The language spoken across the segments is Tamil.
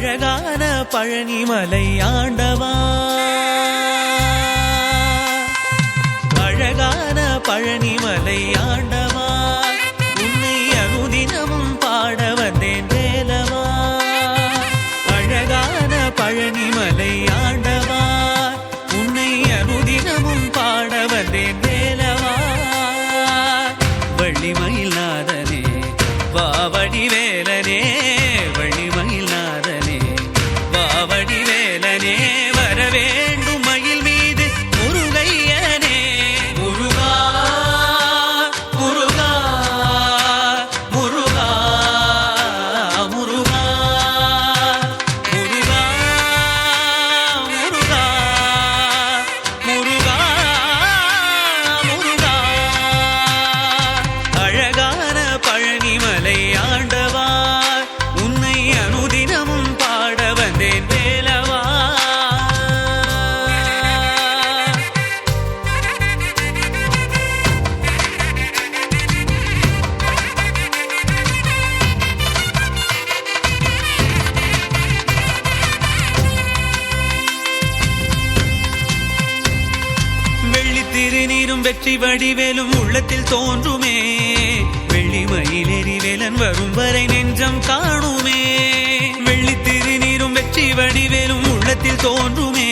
அழகான பழனிமலை ஆண்டவா, அழகான பழனிமலை ஆண்டவா, உன்னை அனுதினமும் பாட வந்தேன் வேலவா. அழகான பழனிமலை ஆண்டவா, உன்னை அனுதினமும் பாட வந்தேன் வேலவா. வள்ளிமயில் நாதனே வாவடி வேலனே, வள்ளிமயில் நாதனே வாவடி வேலனே, வரவேண்டும் மயில் மீது முருகையனே. முருகா முருகா முருகா முருகா முருகா முருகா முருகா முருகா. அழகான பழனிமலை ஆண்டவா, உன்னை அனுதினமும் பாட வந்தேன் வேலவா. வெள்ளி திருநீரும் வெற்றி வடிவேலும் உள்ளத்தில் தோன்றுமே, வெள்ளிமயில் எரிவேலன் வரும் வரை நெஞ்சம் காணுமே. வெள்ளி திருநீரும் வெற்றி வடிவேலும் உள்ளத்தில் தோன்றுமே,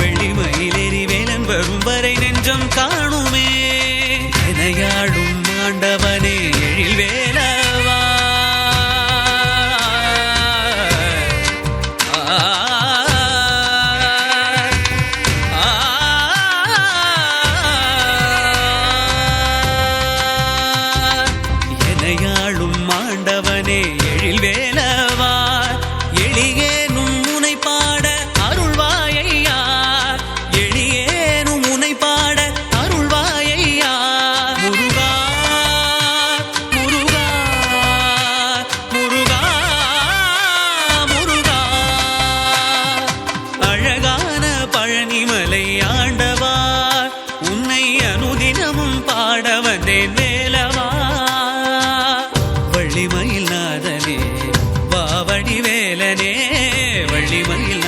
வெள்ளிமயில் எரிவேலன் வரும் வரை நெஞ்சம் காணுமே. எனையாடும் ஆண்டவனே எழில் வேலவா, எனையாளும் ஆண்டவனே எழில் வேலவா, எளியேனும் முனை பாட அருள்வாயையா, எளியேனும் முனை பாட அருள்வாயையா. முருகா முருகா முருகா முருகா. அழகான பழனிமலை ஆண்டவா, உன்னை அனுதினமும் பாட வந்தேன் வேலவா. வள்ளிமயில் நாதனே வாவடி வேலனே, வள்ளிமயில்